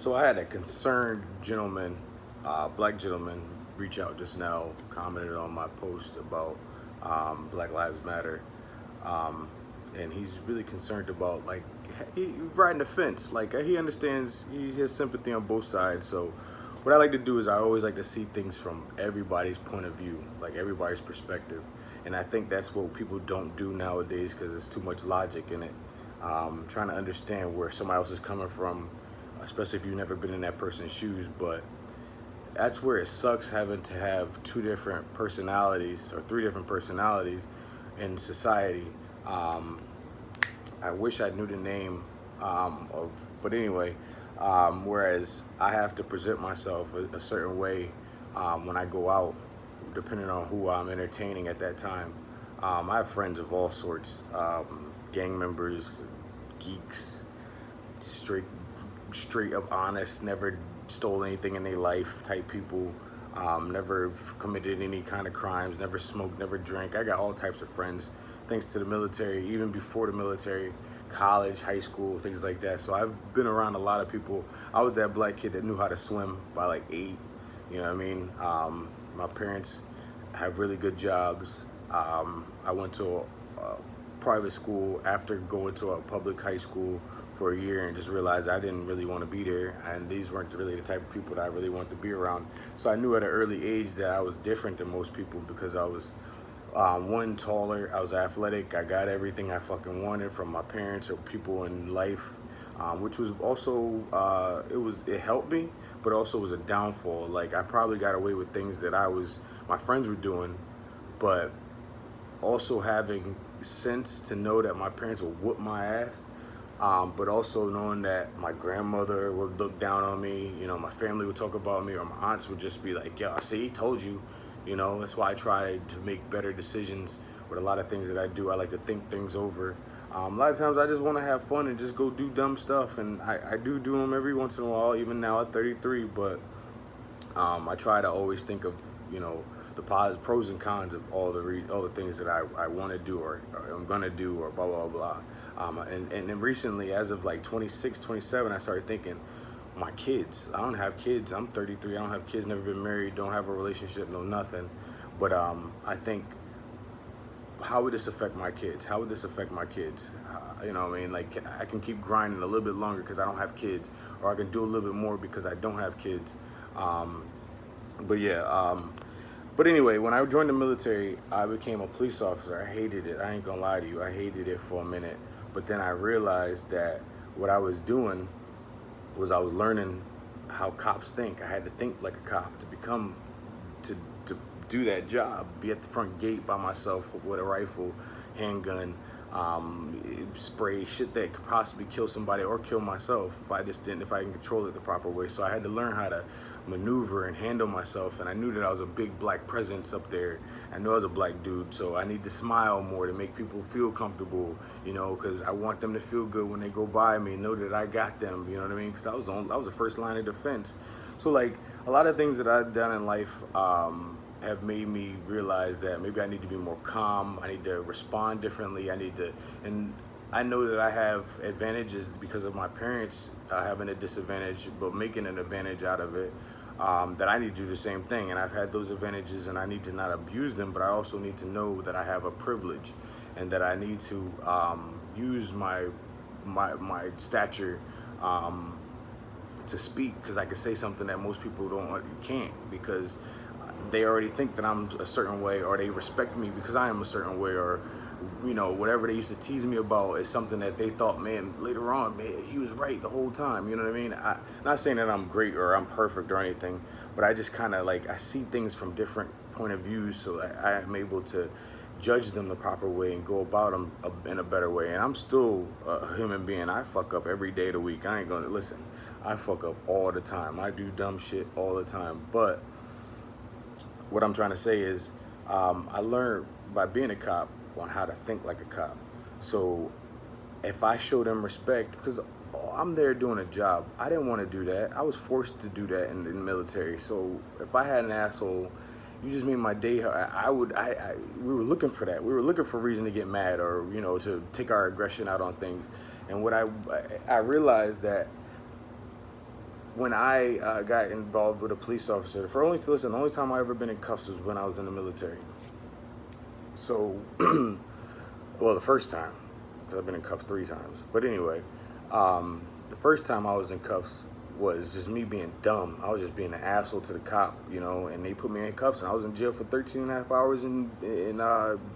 So I had a concerned gentleman, black gentleman, reach out just now, commented on my post about Black Lives Matter, um, and he's really concerned about like he's riding the fence. Like he understands, he has sympathy on both sides. So what I like to do is I always like to see things from everybody's point of view, like everybody's perspective, and I think that's what people don't do nowadays because there's too much logic in it. Trying to understand where somebody else is coming from, especially if you've never been in that person's shoes. But that's where it sucks having to have two different personalities or three different personalities in society. Um, I wish I knew the name but anyway, whereas I have to present myself a certain way when I go out, depending on who I'm entertaining at that time. I have friends of all sorts, gang members, geeks, straight straight up honest, never stole anything in their life type people, never committed any kind of crimes, never smoked, never drank. I got all types of friends thanks to the military, even before the military, college, high school, things like that. So I've been around a lot of people. I was that black kid that knew how to swim by like 8, you know what I mean? My parents have really good jobs. I went to a private school after going to a public high school for a year and just realized I didn't really want to be there, and these weren't really the type of people that I really wanted to be around. So I knew at an early age that I was different than most people because I was one, taller, I was athletic, I got everything I fucking wanted from my parents or people in life, which was also it helped me, but also was a downfall. Like I probably got away with things that my friends were doing, but also having sense to know that my parents would whoop my ass, but also knowing that my grandmother would look down on me, you know, my family would talk about me, or my aunts would just be like, "Yo, I see, told you," you know. That's why I try to make better decisions with a lot of things that I do. I like to think things over. A lot of times I just want to have fun and just go do dumb stuff, and I do them every once in a while, even now at 33. But I try to always think of, you know, the pros and cons of all the things that I want to do or I'm gonna do or blah blah blah. And then recently, as of like 26, 27, I started thinking, my kids. I don't have kids. I'm 33. I don't have kids. Never been married. Don't have a relationship. No nothing. But I think, how would this affect my kids? How would this affect my kids? You know what I mean? Like, I can keep grinding a little bit longer because I don't have kids, or I can do a little bit more because I don't have kids. Um, but yeah, but anyway, when I joined the military, I became a police officer. I hated it. I ain't gonna lie to you. I hated it for a minute. But then I realized that what I was doing was I was learning how cops think. I had to think like a cop to do that job. Be at the front gate by myself with a rifle, handgun, spray, shit that could possibly kill somebody or kill myself if I can control it the proper way. So I had to learn how to maneuver and handle myself, and I knew that I was a big black presence up there. I know I was a black dude, so I need to smile more to make people feel comfortable, you know, because I want them to feel good when they go by me and know that I got them, you know what I mean? Because I was the first line of defense. So like a lot of things that I've done in life have made me realize that maybe I need to be more calm. I need to respond differently. And I know that I have advantages because of my parents having a disadvantage, but making an advantage out of it. That I need to do the same thing, and I've had those advantages, and I need to not abuse them, but I also need to know that I have a privilege, and that I need to use my stature to speak, because I can say something that most people can't, because they already think that I'm a certain way, or they respect me because I am a certain way, or you know, whatever they used to tease me about is something that they thought, man, later on, man, he was right the whole time. You know what I mean? Not saying that I'm great or I'm perfect or anything, but I just kind of like, I see things from different point of views, so I am able to judge them the proper way and go about them in a better way. And I'm still a human being. I fuck up every day of the week. I ain't gonna listen. I fuck up all the time. I do dumb shit all the time. But what I'm trying to say is, I learned by being a cop on how to think like a cop. So if I show them respect, because I'm there doing a job, I didn't want to do that. I was forced to do that in the military. So if I had an asshole, you just made my day. We were looking for that. We were looking for a reason to get mad, or you know, to take our aggression out on things. And what I realized that when I got involved with a police officer, the only time I ever been in cuffs was when I was in the military. So, well, the first time, because I've been in cuffs 3 times. But anyway, the first time I was in cuffs was just me being dumb. I was just being an asshole to the cop, and they put me in cuffs, and I was in jail for 13 and a half hours in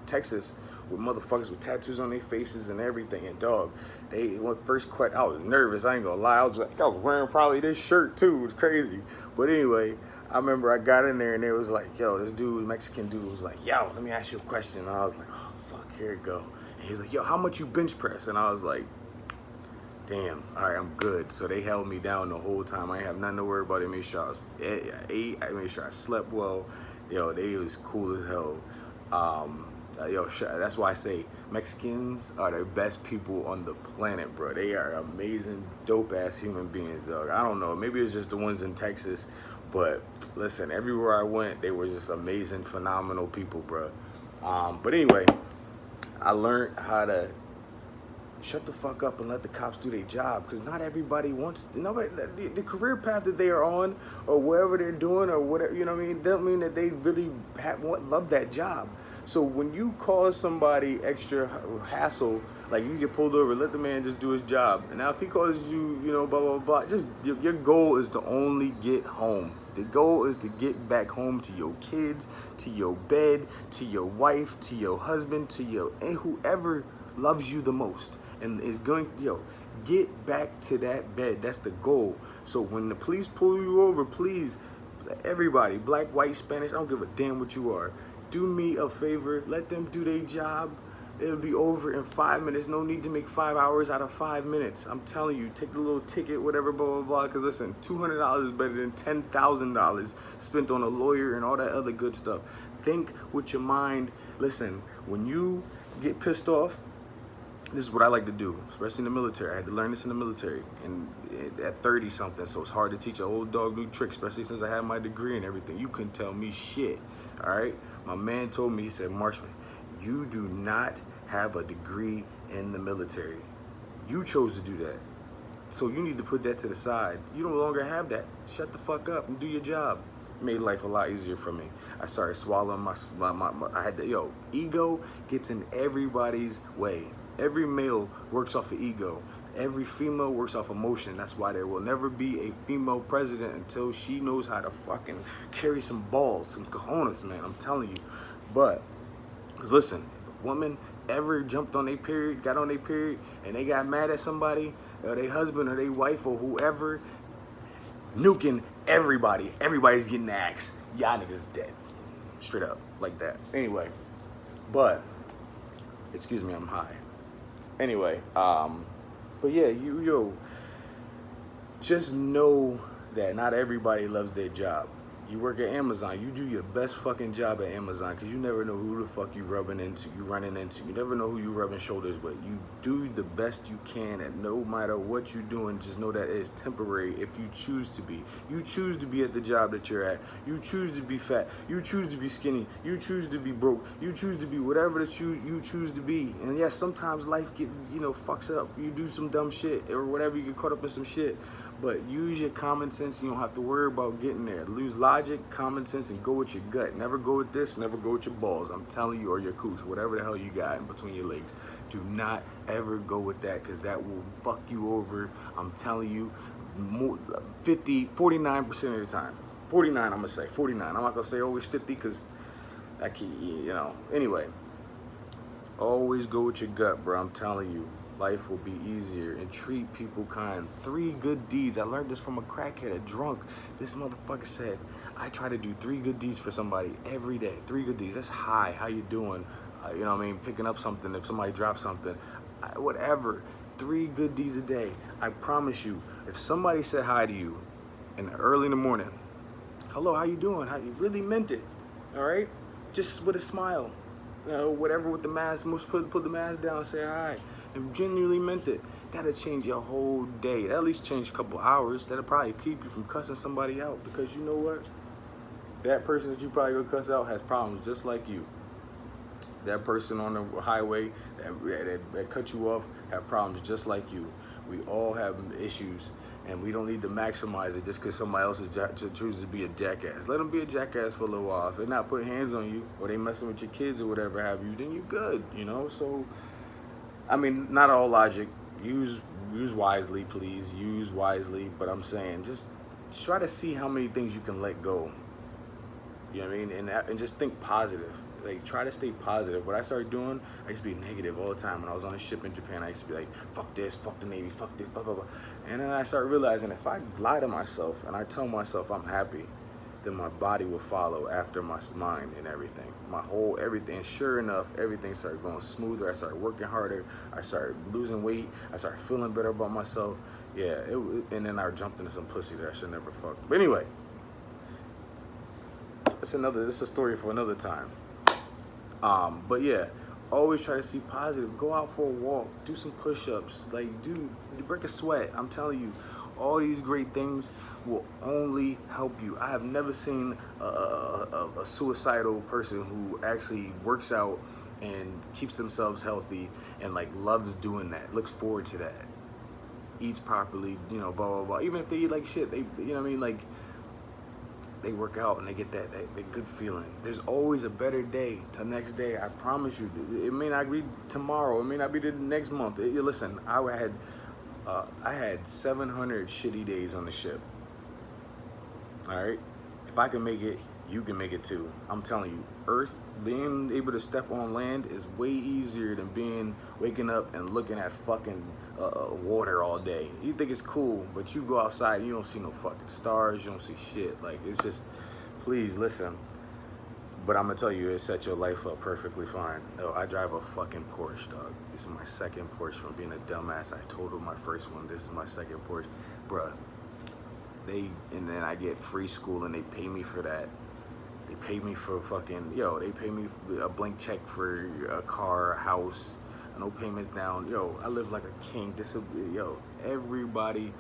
Texas with motherfuckers with tattoos on their faces and everything. And dog, when first I was nervous. I ain't gonna lie. I was wearing probably this shirt too. It was crazy. But anyway, I remember I got in there and they was like, yo, this dude, Mexican dude, was like, yo, let me ask you a question. And I was like, oh fuck, here it go. And he was like, yo, how much you bench press? And I was like, damn, all right, I'm good. So they held me down the whole time. I ain't have nothing to worry about. They made sure I ate. I made sure I slept well. They was cool as hell. That's why I say Mexicans are the best people on the planet, bro. They are amazing, dope-ass human beings, dog. I don't know. Maybe it's just the ones in Texas. But listen, everywhere I went, they were just amazing, phenomenal people, bro. But anyway, I learned how to shut the fuck up and let the cops do their job, because not everybody wants the career path that they are on or wherever they're doing or whatever, don't mean that they really love that job. So when you cause somebody extra hassle, like you get pulled over, let the man just do his job. And now if he causes you, blah, blah, blah, just your goal is to only get home. The goal is to get back home to your kids, to your bed, to your wife, to your husband, and whoever loves you the most and is going, get back to that bed. That's the goal. So when the police pull you over, please, everybody, black, white, Spanish, I don't give a damn what you are. Do me a favor, let them do their job. It'll be over in 5 minutes. No need to make 5 hours out of 5 minutes. I'm telling you, take the little ticket, whatever, blah, blah, blah. Because listen, $200 is better than $10,000 spent on a lawyer and all that other good stuff. Think with your mind. Listen, when you get pissed off, this is what I like to do, especially in the military. I had to learn this in the military and at 30 something, so it's hard to teach an old dog new tricks, especially since I had my degree and everything. You couldn't tell me shit, all right? My man told me, he said, Marshman, you do not have a degree in the military. You chose to do that. So you need to put that to the side. You no longer have that. Shut the fuck up and do your job. Made life a lot easier for me. I started swallowing my I had to, ego gets in everybody's way. Every male works off of ego. Every female works off emotion. That's why there will never be a female president until she knows how to fucking carry some balls, some cojones, man. I'm telling you. But, because listen, if a woman ever jumped on their period, got on their period, and they got mad at somebody, or their husband or their wife or whoever, nuking everybody. Everybody's getting axed. Y'all niggas is dead. Straight up, like that. Anyway, but, excuse me, I'm high. Anyway, but yeah, just know that not everybody loves their job. You work at Amazon, you do your best fucking job at Amazon, because you never know who the fuck you running into. You never know who you rubbing shoulders with. You do the best you can, and no matter what you're doing, just know that it is temporary if you choose to be. You choose to be at the job that you're at. You choose to be fat. You choose to be skinny. You choose to be broke. You choose to be whatever that you choose to be. And yes, sometimes life fucks up. You do some dumb shit or whatever, you get caught up in some shit. But use your common sense. You don't have to worry about getting there. Lose logic, common sense, and go with your gut. Never go with this. Never go with your balls. I'm telling you, or your cooch, whatever the hell you got in between your legs. Do not ever go with that, because that will fuck you over. I'm telling you, 49% of the time. 49, I'm going to say. 49. I'm not going to say always 50, because I can't, Anyway, always go with your gut, bro. I'm telling you. Life will be easier, and treat people kind. 3 good deeds. I learned this from a crackhead, a drunk. This motherfucker said, I try to do 3 good deeds for somebody every day. 3 good deeds. That's hi, how you doing? Picking up something, if somebody drops something, whatever. 3 good deeds a day. I promise you, if somebody said hi to you early in the morning, hello, how you doing? How you really meant it, all right? Just with a smile, whatever with the mask, put the mask down and say hi. And genuinely meant it. That'll change your whole day. That'll at least change a couple hours. That'll probably keep you from cussing somebody out, because you know what? That person that you probably gonna cuss out has problems just like you. That person on the highway that cut you off have problems just like you. We all have issues. And we don't need to maximize it just because somebody else chooses to be a jackass. Let them be a jackass for a little while. If they're not putting hands on you or they messing with your kids or whatever have you, then you good, you know? So, I mean, not all logic. Use wisely, please. Use wisely. But I'm saying just try to see how many things you can let go. You know what I mean? And just think positive. Like, try to stay positive. What I started doing, I used to be negative all the time. When I was on a ship in Japan, I used to be like, fuck this, fuck the Navy, fuck this, blah, blah, blah. And then I started realizing if I lie to myself and I tell myself I'm happy, then my body will follow after my mind and everything. My whole everything. And sure enough, everything started going smoother. I started working harder. I started losing weight. I started feeling better about myself. Yeah, and then I jumped into some pussy that I should never fuck. But anyway, this is a story for another time. But yeah, always try to see positive. Go out for a walk. Do some push-ups. Like, break a sweat. I'm telling you, all these great things will only help you. I have never seen a suicidal person who actually works out and keeps themselves healthy and like loves doing that, looks forward to that, eats properly, you know, blah, blah, blah. Even if they eat like shit, they, you know what I mean? Like, they work out and they get that good feeling. There's always a better day to next day. I promise you. It may not be tomorrow. It may not be the next month. Listen, I had 700 shitty days on the ship. All right? If I can make it, you can make it too. I'm telling you, being able to step on land is way easier than waking up and looking at fucking water all day. You think it's cool, but you go outside, you don't see no fucking stars, you don't see shit. Like, it's just, please listen. But I'm gonna tell you, it set your life up perfectly fine. No, I drive a fucking Porsche, dog. This is my second Porsche from being a dumbass. I totaled my first one. This is my second Porsche, bruh. And then I get free school and they pay me for that. They pay me for they pay me a blank check for a car, a house, no payments down. Yo, I live like a king. Everybody,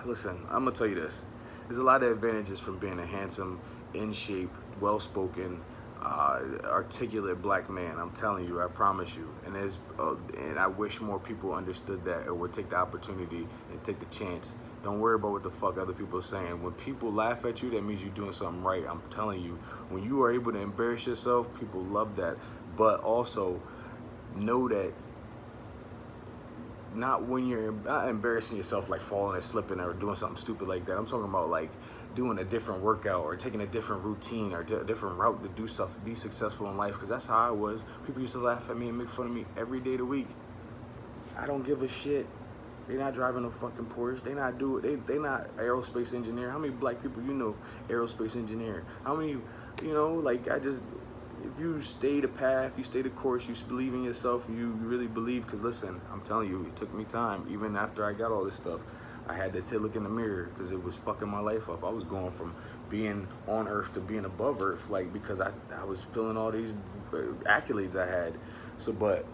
listen, I'm gonna tell you this. There's a lot of advantages from being a handsome, in shape, well-spoken, articulate black man. I'm telling you, I promise you. And I wish more people understood that or would take the opportunity and take the chance. Don't worry about what the fuck other people are saying. When people laugh at you, that means you're doing something right. I'm telling you, when you are able to embarrass yourself, people love that. But also, know that not when you're not embarrassing yourself, like falling or slipping or doing something stupid like that. I'm talking about like doing a different workout or taking a different routine or a different route to do stuff, be successful in life. Because that's how I was. People used to laugh at me and make fun of me every day of the week. I don't give a shit. They not driving a fucking Porsche. They not aerospace engineer. How many black people you know aerospace engineer? How many, if you stay the path, you stay the course, you believe in yourself, you really believe, because listen, I'm telling you, it took me time. Even after I got all this stuff, I had to look in the mirror because it was fucking my life up. I was going from being on earth to being above earth, like, because I was feeling all these accolades I had. But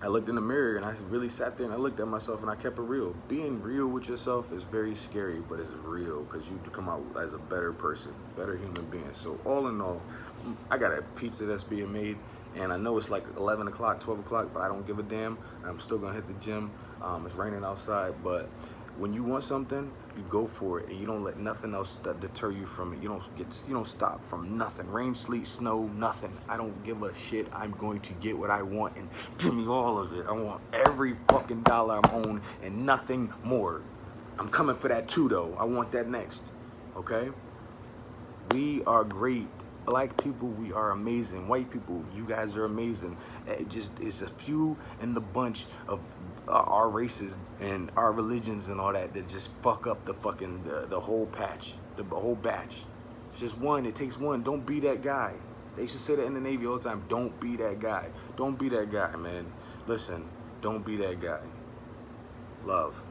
I looked in the mirror and I really sat there and I looked at myself and I kept it real. Being real with yourself is very scary, but it's real because you come out as a better person, better human being. So all in all, I got a pizza that's being made and I know it's like 11 o'clock, 12 o'clock, but I don't give a damn. I'm still gonna hit the gym. It's raining outside, but when you want something, you go for it, and you don't let nothing else deter you from it. You don't stop from nothing. Rain, sleet, snow, nothing. I don't give a shit. I'm going to get what I want and give me all of it. I want every fucking dollar I'm owed and nothing more. I'm coming for that too, though. I want that next. Okay? We are great. Black people, we are amazing. White people, you guys are amazing. It's a few in the bunch of our races and our religions and all that just fuck up the fucking the whole patch, the whole batch. It's just one. It takes one. Don't be that guy. They should say that in the Navy all the time. Don't be that guy. Don't be that guy, man. Listen, don't be that guy. Love.